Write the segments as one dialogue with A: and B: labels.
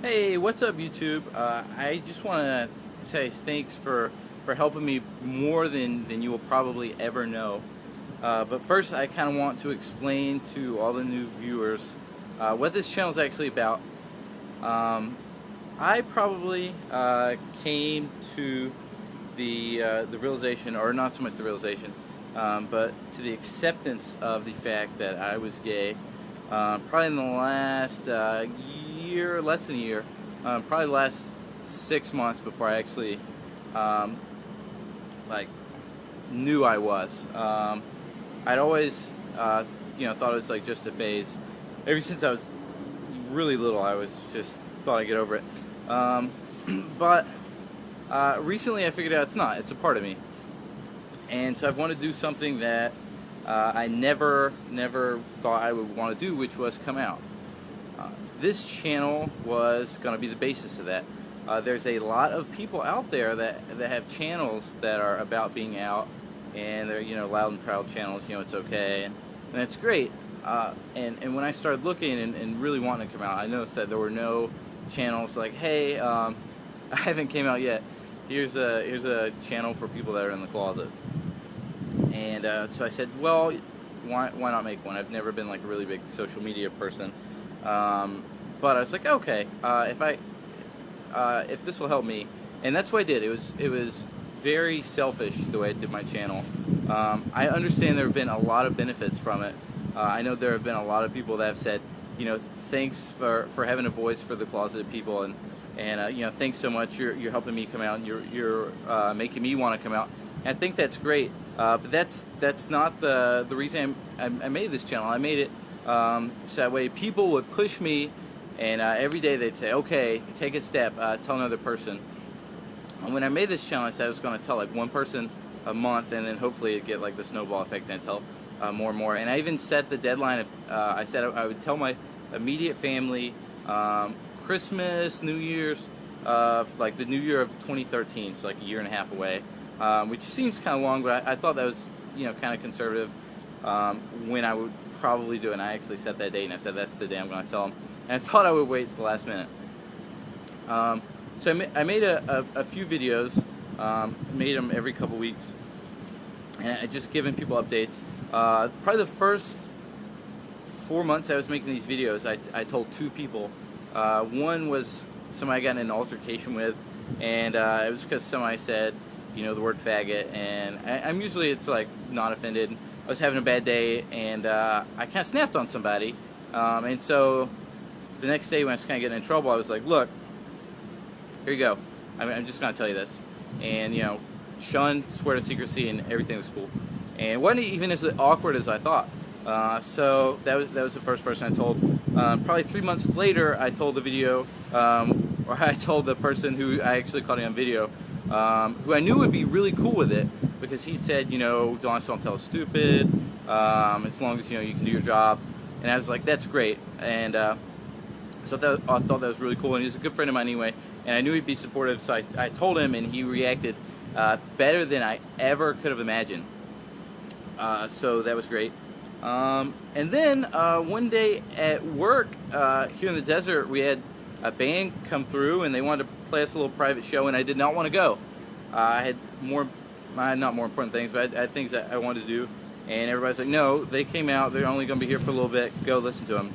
A: Hey, what's up, YouTube? I just want to say thanks for helping me more than you will probably ever know. But first, I kind of want to explain to all the new viewers what this channel is actually about. Um, I probably came to the realization, or not so much the realization, but to the acceptance of the fact that I was gay. Probably in the last year, less than a year, probably the last 6 months before I actually um, like knew I was. I'd always thought it was like just a phase. Ever since I was really little, I was just thought I'd get over it. Um, but recently I figured out it's not. It's a part of me. And so I've wanted to do something that I never thought I would want to do, which was come out. This channel was going to be the basis of that. There's a lot of people out there that have channels that are about being out, and they're loud and proud channels. It's okay, and it's great. And when I started looking and really wanting to come out, I noticed that there were no channels like, hey, I haven't came out yet. Here's a channel for people that are in the closet. And so I said, well, why not make one? I've never been like a really big social media person, but I was like, okay, if this will help me, and that's what I did. It was very selfish the way I did my channel. I understand there have been a lot of benefits from it. I know there have been a lot of people that have said, thanks for having a voice for the closeted people, and thanks so much. You're helping me come out, and you're making me want to come out. And I think that's great. But that's not the reason I made this channel. I made it so that way people would push me, and every day they'd say, okay, take a step, tell another person. And when I made this channel, I said I was going to tell like one person a month, and then hopefully it'd get like the snowball effect and tell more and more. And I even set the deadline of, I said I would tell my immediate family Christmas, New Year's, like the New Year of 2013, so like a year and a half away. Which seems kind of long, but I thought that was, kind of conservative when I would probably do it. And I actually set that date, and I said that's the day I'm going to tell them. And I thought I would wait till the last minute. So I made a few videos, made them every couple weeks, and I just giving people updates. Probably the first 4 months I was making these videos, I told two people. One was somebody I got in an altercation with, and it was because somebody said, the word faggot, and I'm usually, it's like, not offended. I was having a bad day, and I kind of snapped on somebody, and so the next day when I was kind of getting in trouble, I was like, look, here you go, I'm just going to tell you this, and, shun, swear to secrecy, and everything was cool, and it wasn't even as awkward as I thought. So that was the first person I told. Probably 3 months later, I told the video, or I told the person who I actually caught it on video, who I knew would be really cool with it, because he said, don't tell us stupid, as long as, you can do your job. And I was like, that's great. And so I thought that was really cool, and he's a good friend of mine anyway, and I knew he'd be supportive, so I told him, and he reacted better than I ever could have imagined. So that was great. And then one day at work here in the desert, we had a band come through, and they wanted to play us a little private show, and I did not want to go. I had not more important things, but I had things that I wanted to do, and everybody's like, no, they came out, they're only going to be here for a little bit, go listen to them.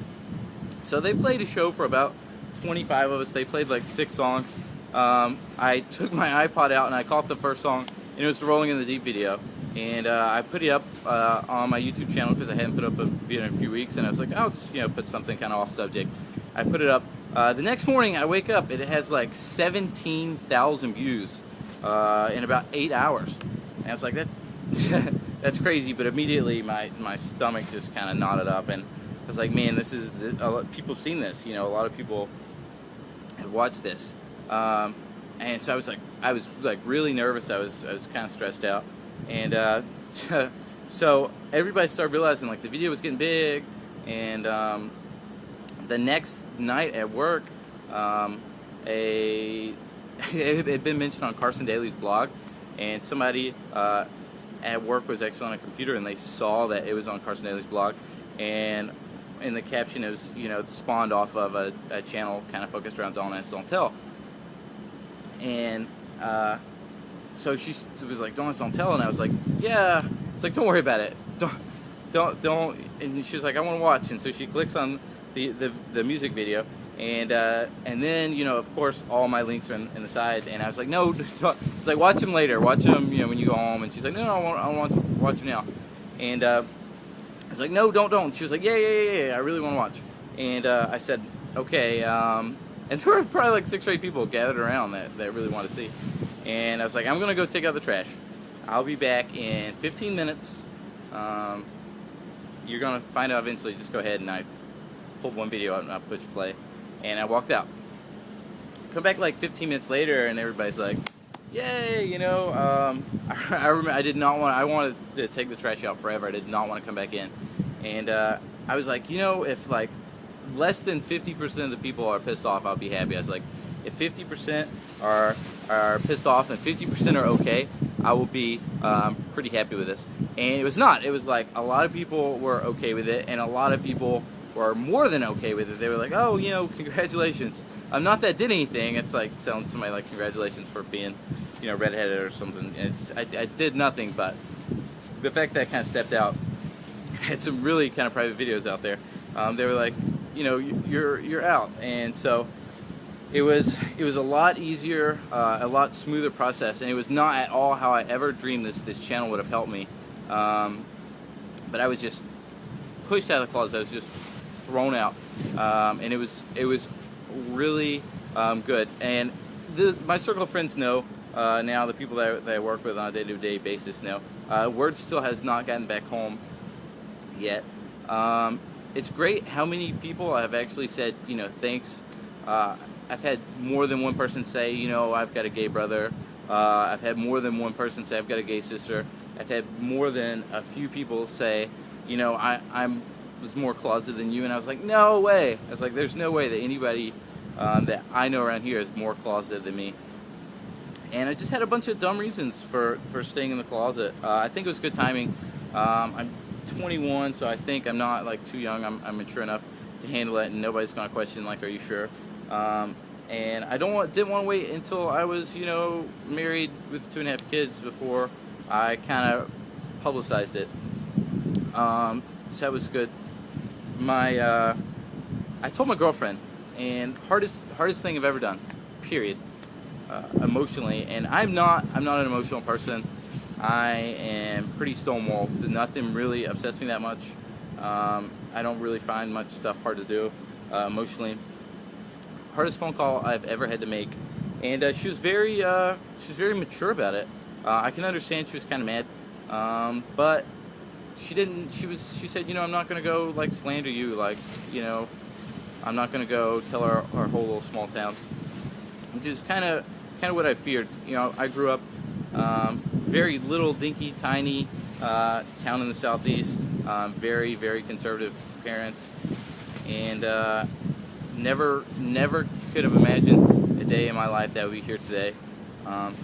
A: So they played a show for about 25 of us. They played like 6 songs. I took my iPod out, and I caught the first song, and it was Rolling in the Deep video. And I put it up on my YouTube channel because I hadn't put up a video in a few weeks, and I was like, I'll just put something kind of off subject. I put it up. The next morning I wake up, it has like 17,000 views in about 8 hours, and I was like, that's crazy. But immediately my stomach just kind of knotted up, and I was like, man, this is people have seen this. A lot of people have watched this, and so I was like really nervous. I was kind of stressed out. And so everybody started realizing like the video was getting big, and the next night at work, it had been mentioned on Carson Daly's blog, and somebody at work was actually on a computer, and they saw that it was on Carson Daly's blog, and in the caption it was, you know, spawned off of a channel kind of focused around Don't Ask, Don't Tell. And so she was like, Don't Ask, Don't Tell, and I was like, yeah. It's like, don't worry about it. Don't. And she was like, I want to watch. And so she clicks on the music video, and then, you know, of course, all my links are in the side. And I was like, no, don't. It's like, watch them later. Watch them, you know, when you go home. And she's like, no, I want to watch them now. And I was like, no, don't. She was like, yeah, I really want to watch. And I said, okay. And there were probably like 6 or 8 people gathered around that really wanted to see. And I was like, I'm going to go take out the trash. I'll be back in 15 minutes. You're going to find out eventually. Just go ahead. And I pulled one video out and I pushed play. And I walked out. Come back like 15 minutes later and everybody's like, yay, you know. I remember I wanted to take the trash out forever. I did not want to come back in. And I was like, you know, if like less than 50% of the people are pissed off, I'll be happy. I was like, if 50% are pissed off and 50% are okay, I will be pretty happy with this. And it was not. It was like a lot of people were okay with it, and a lot of people were more than okay with it. They were like, oh, you know, congratulations. Not that did anything. It's like telling somebody like congratulations for being, you know, redheaded or something. And it's just, I did nothing, but the fact that I kind of stepped out, had some really kind of private videos out there. They were like, you know, you're out, and so it was a lot easier, a lot smoother process, and it was not at all how I ever dreamed this channel would have helped me. But I was just pushed out of the closet. I was just thrown out, and it was really good. And my circle of friends know now. The people that I work with on a day-to-day basis know. Word still has not gotten back home yet. It's great how many people have actually said, you know, thanks. I've had more than one person say, you know, I've got a gay brother. I've had more than one person say, I've got a gay sister. I've had more than a few people say, you know, I was more closeted than you. And I was like, no way. I was like, there's no way that anybody that I know around here is more closeted than me. And I just had a bunch of dumb reasons for staying in the closet. I think it was good timing. I'm 21, so I think I'm not like too young. I'm mature enough to handle it, and nobody's gonna question like, are you sure? And I didn't want to wait until I was, you know, married with 2.5 kids before I kind of publicized it. So that was good. I told my girlfriend, and hardest thing I've ever done, period, emotionally. And I'm not an emotional person. I am pretty stonewalled. Nothing really upsets me that much. I don't really find much stuff hard to do emotionally. Hardest phone call I've ever had to make, and she was very mature about it. I can understand she was kind of mad, but she didn't. She said, you know, I'm not gonna go like slander you, like, you know, I'm not gonna go tell our whole little small town, which is kind of what I feared. You know, I grew up very little, dinky, tiny town in the southeast. Very conservative parents, and never could have imagined a day in my life that would be here today.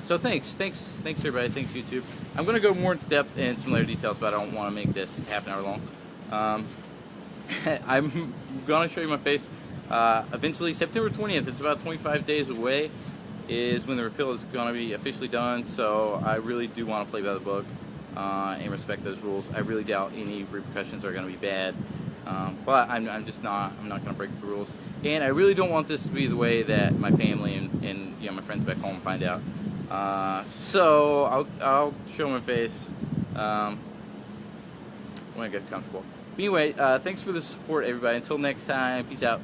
A: So thanks everybody, thanks YouTube. I'm going to go more into depth in some later details, but I don't want to make this half an hour long. I'm going to show you my face eventually. September 20th, it's about 25 days away, is when the repeal is going to be officially done, so I really do want to play by the book and respect those rules. I really doubt any repercussions are going to be bad. But I'm not going to break the rules, and I really don't want this to be the way that my family and you know, my friends back home find out. So I'll show my face when I get comfortable. But anyway, thanks for the support, everybody. Until next time, peace out.